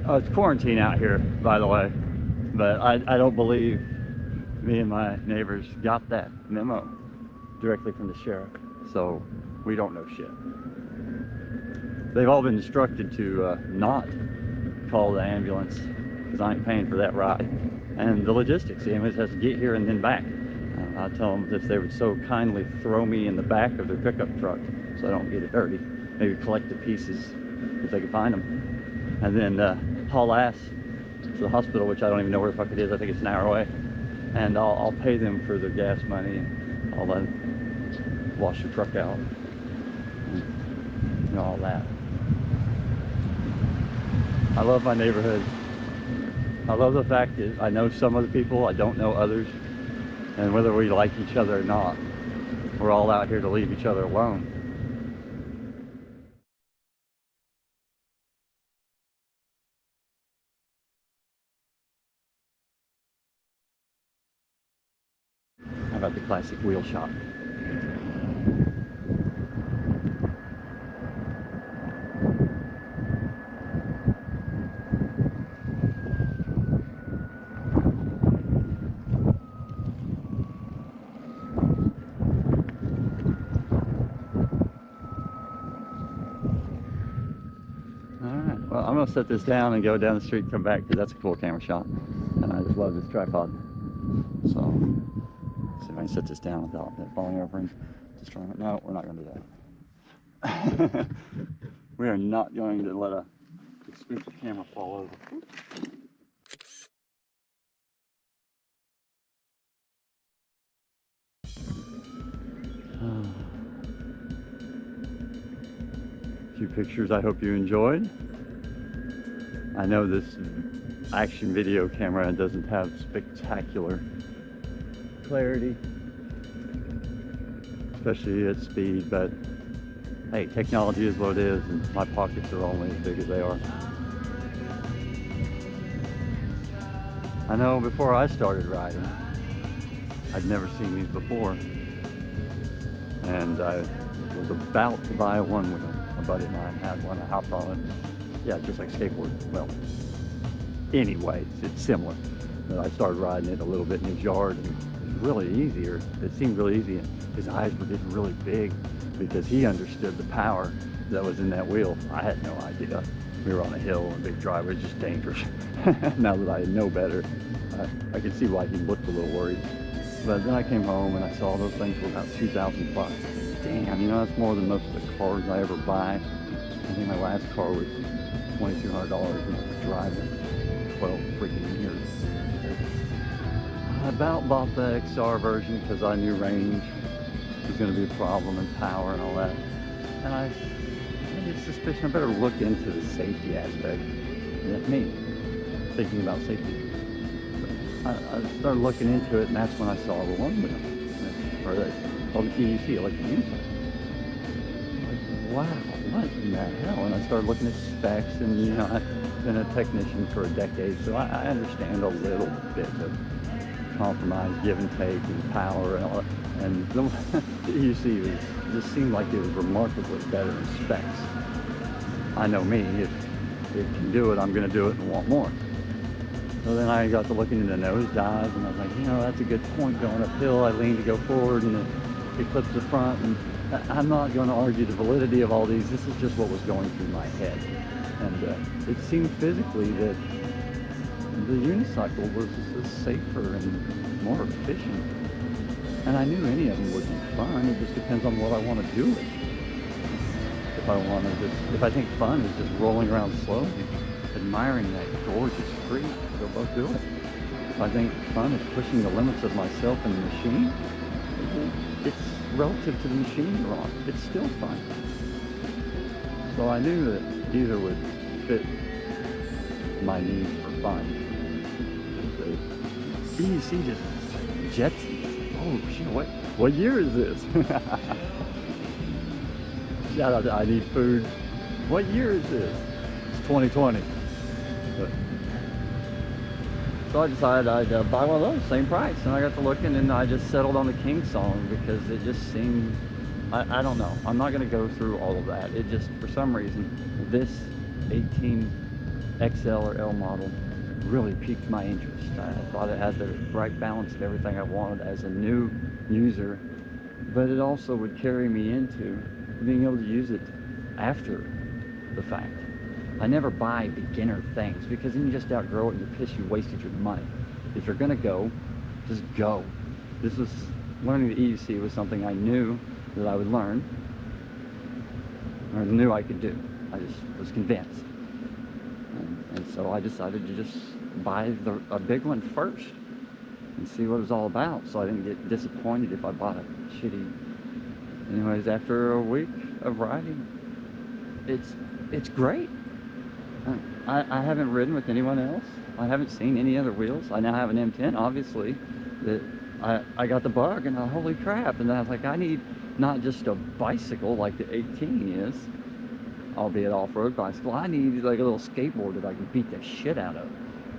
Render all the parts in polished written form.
Oh, it's quarantine out here, by the way. But I don't believe me and my neighbors got that memo directly from the sheriff. So we don't know shit. They've all been instructed to not call the ambulance because I ain't paying for that ride. And the logistics, the ambulance has to get here and then back. I tell them if they would so kindly throw me in the back of their pickup truck so I don't get it dirty, maybe collect the pieces if they can find them, and then haul ass to the hospital, which I don't even know where the fuck it is. I think it's an hour away, and I'll pay them for their gas money, and I'll then wash the truck out, and all that. I love my neighborhood. I love the fact that I know some of the people, I don't know others, and whether we like each other or not, we're all out here to leave each other alone. How about the classic wheel shop? Well, I'm gonna set this down and go down the street and come back because that's a cool camera shot, and I just love this tripod. So, let's see if I can set this down without it falling over and destroying it. No, we're not going to do that. We are not going to let a expensive camera fall over. A few pictures I hope you enjoyed. I know this action video camera doesn't have spectacular clarity, especially at speed, but hey, technology is what it is, and my pockets are only as big as they are. I know before I started riding, I'd never seen these before, and I was about to buy one with a buddy of mine had one. I hopped on it. Yeah, just like skateboard. Well, anyways, it's similar. But I started riding it a little bit in his yard, and it was really easier. It seemed really easy, and his eyes were getting really big because he understood the power that was in that wheel. I had no idea. We were on a hill and a big driveway. It was just dangerous. Now that I know better, I could see why he looked a little worried. But then I came home and I saw those things were about 2,000 bucks. Damn, you know, that's more than most of the cars I ever buy. I think my last car was $2,200 and I was driving 12 freaking years. I about bought the XR version because I knew range was going to be a problem and power and all that. And I had a suspicion I better look into the safety aspect. That's me, thinking about safety. So I started looking into it, and that's when I saw the one wheel, or the EUC, electric unicycle. Wow, what in the hell? And I started looking at specs, and you know, I've been a technician for a decade, so I understand a little bit of compromise, give and take, and power, and all that. And the EUC just seemed like it was remarkably better in specs. I know me, if it can do it, I'm going to do it and want more. So then I got to looking into nosedives, and I was like, you know, that's a good point. Going uphill, I lean to go forward, and it clips the front, and I'm not going to argue the validity of all these. This is just what was going through my head. And it seemed physically that the unicycle was safer and more efficient. And I knew any of them would be fun. It just depends on what I want to do with it. If I think fun is just rolling around slowly, admiring that gorgeous freak, they'll both do it. If I think fun is pushing the limits of myself and the machine, it's relative to the machine you're on. It's still fun. So I knew that either would fit my needs for fun. The EUC just jetsons. Oh shit, what year is this? Shout out to I Need Food. What year is this? It's 2020. So I decided I'd buy one of those, same price. And I got to looking, and I just settled on the King Song because it just seemed, I don't know. I'm not going to go through all of that. It just, for some reason, this 18 XL or L model really piqued my interest. I thought it had the right balance of everything I wanted as a new user, but it also would carry me into being able to use it after the fact. I never buy beginner things because then you just outgrow it and you're pissed you wasted your money. If you're gonna go, just go. This was, learning the EUC was something I knew that I would learn, or knew I could do. I just was convinced. And so I decided to just buy a big one first and see what it was all about, so I didn't get disappointed if I bought a shitty. Anyways, after a week of riding, it's great. I haven't ridden with anyone else. I haven't seen any other wheels. I now have an M10, obviously, that I got the bug, and holy crap, and I was like, I need not just a bicycle like the 18 is, albeit off-road bicycle. I need like a little skateboard that I can beat the shit out of,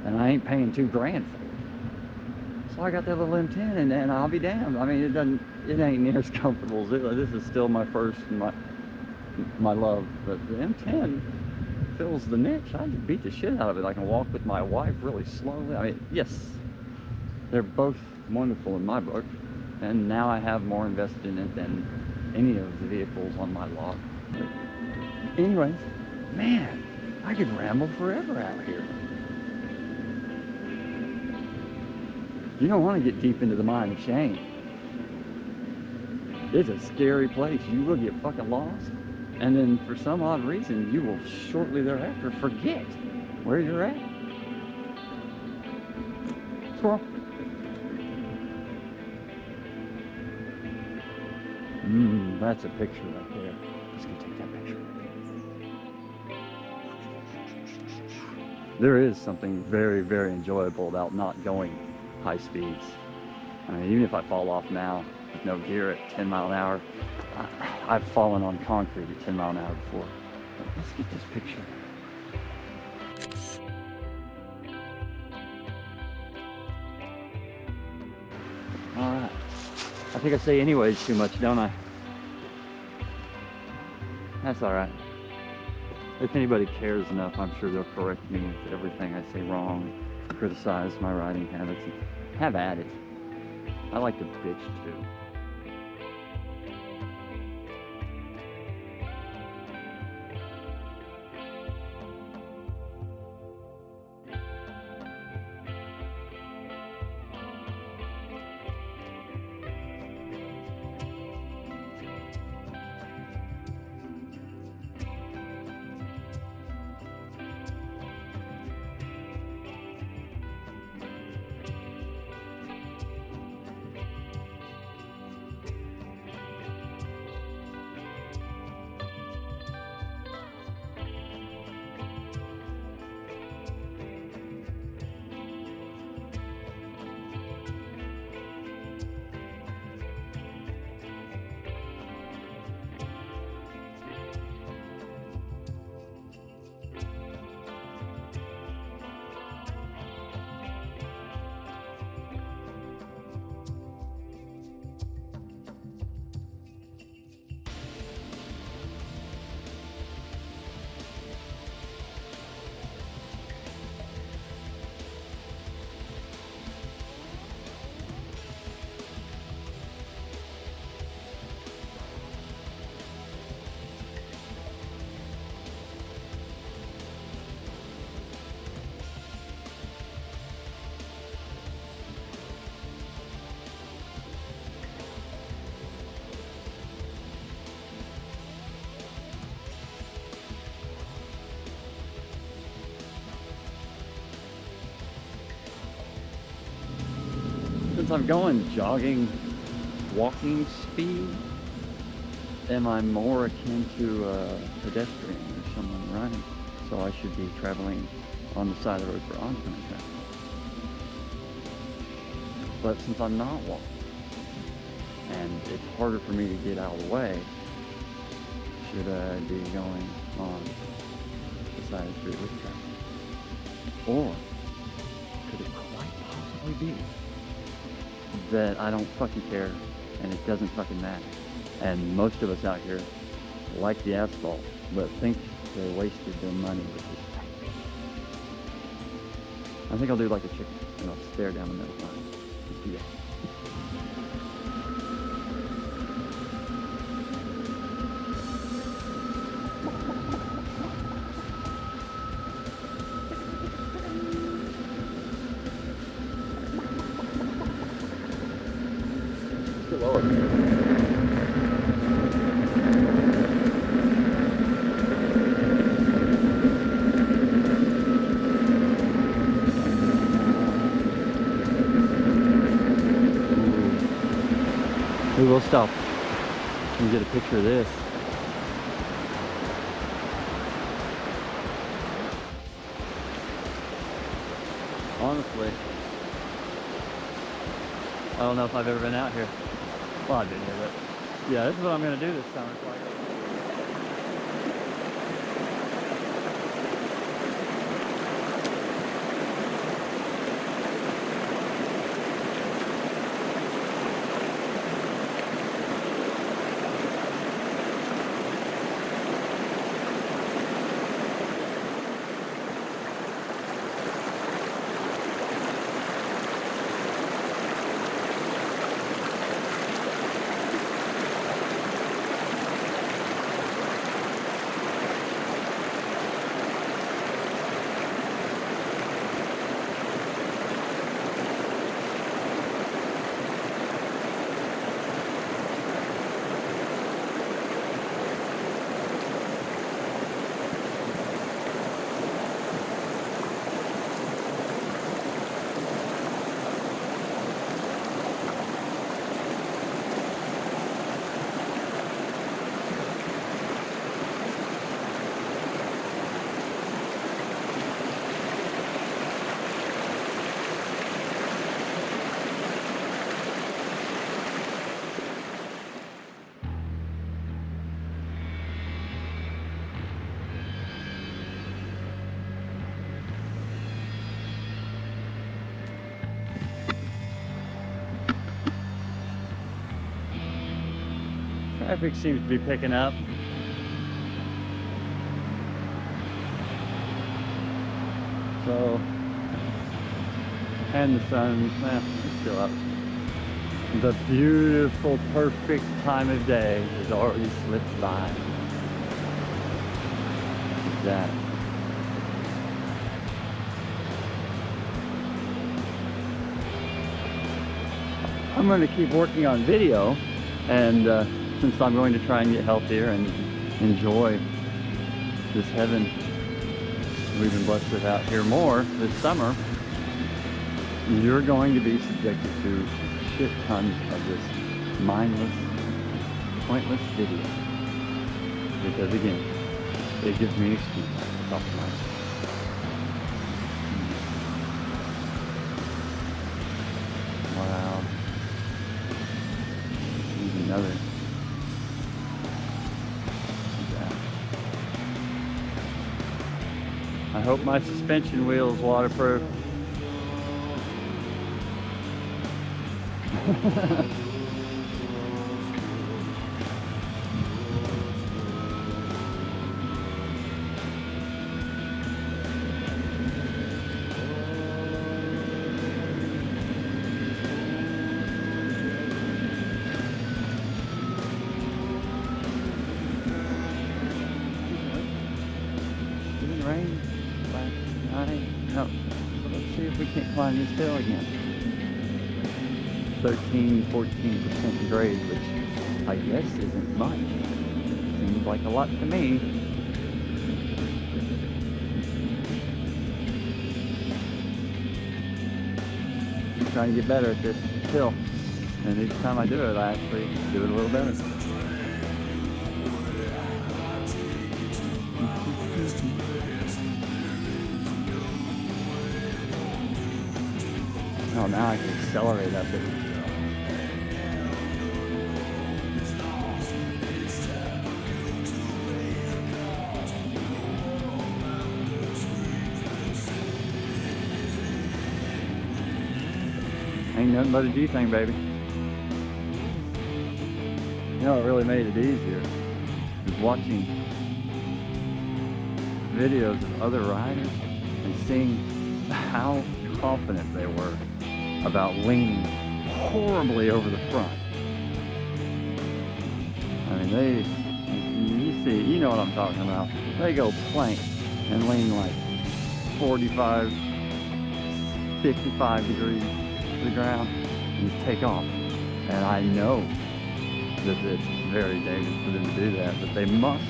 and I ain't paying $2 grand for it. So I got that little M10, and I'll be damned. I mean, it ain't near as comfortable as it. This is still my first and my love, but the M10 fills the niche. I can beat the shit out of it. I can walk with my wife really slowly. I mean, yes, they're both wonderful in my book, and now I have more invested in it than any of the vehicles on my lot. Anyways, man, I could ramble forever out here. You don't want to get deep into the mine of shame. It's a scary place. You will get fucking lost, and then for some odd reason, you will shortly thereafter forget where you're at. Squirrel. That's a picture right there. Let's go take that picture. There is something very, very enjoyable about not going high speeds. I mean, even if I fall off now with no gear at 10 mile an hour, I've fallen on concrete at 10 mile an hour before. But let's get this picture. Alright. I think I say anyways too much, don't I? That's alright. If anybody cares enough, I'm sure they'll correct me with everything I say wrong, criticize my riding habits, and have at it. I like to bitch too. Since I'm going jogging, walking speed, am I more akin to a pedestrian or someone running? So I should be traveling on the side of the road for oncoming traffic. But since I'm not walking, and it's harder for me to get out of the way, should I be going on the side of the street with traffic? Or could it quite possibly be that I don't fucking care and it doesn't fucking matter, and most of us out here like the asphalt but think they wasted their money with this thing? I think I'll do like a chicken and I'll stare down the middle line. Just do that. We will stop and get a picture of this. Honestly, I don't know if I've ever been out here. Well, I've been here, but yeah, this is what I'm going to do this summer. Traffic seems to be picking up. So, and the sun, it's still up. The beautiful, perfect time of day has already slipped by. That. I'm going to keep working on video, and since I'm going to try and get healthier and enjoy this heaven we've been blessed with out here more this summer, you're going to be subjected to shit tons of this mindless, pointless video. Because again, it gives me an excuse to talk to myself. Wow. Here's another. I hope my suspension wheel is waterproof. Rain last night. No. Let's see if we can't climb this hill again. 13-14% grade, which I guess isn't much. Seems like a lot to me. I'm trying to get better at this hill, and each time I do it, I actually do it a little better. Oh, now I can accelerate up it. Ain't nothing but a G thing, baby. You know what really made it easier is watching videos of other riders and seeing how confident they were about leaning horribly over the front. I mean, you see, you know what I'm talking about. They go plank and lean like 45, 55 degrees to the ground and take off. And I know that it's very dangerous for them to do that, but they must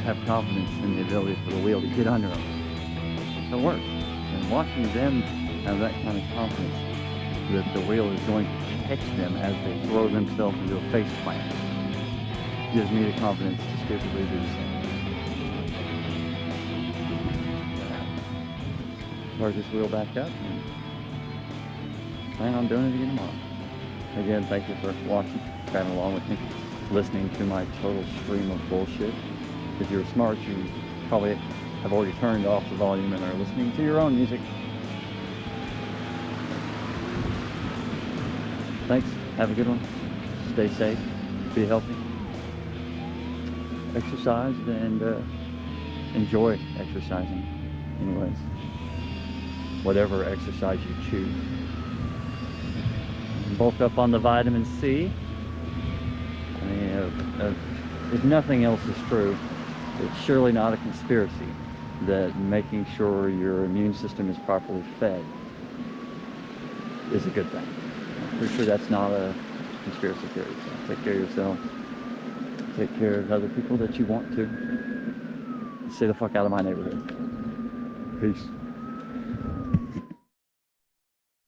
have confidence in the ability for the wheel to get under them to work. And watching them have that kind of confidence that the wheel is going to catch them as they throw themselves into a face plant gives me the confidence to stupidly do the same. Start this wheel back up and plan on doing it again tomorrow. Again, thank you for watching, driving along with me, listening to my total stream of bullshit. If you're smart, you probably have already turned off the volume and are listening to your own music. Thanks. Have a good one. Stay safe. Be healthy. Exercise and enjoy exercising. Anyways, whatever exercise you choose. Bulk up on the vitamin C. I mean, if nothing else is true, it's surely not a conspiracy that making sure your immune system is properly fed is a good thing. I'm pretty sure that's not a conspiracy theory. So take care of yourself. Take care of other people that you want to. Stay the fuck out of my neighborhood. Peace.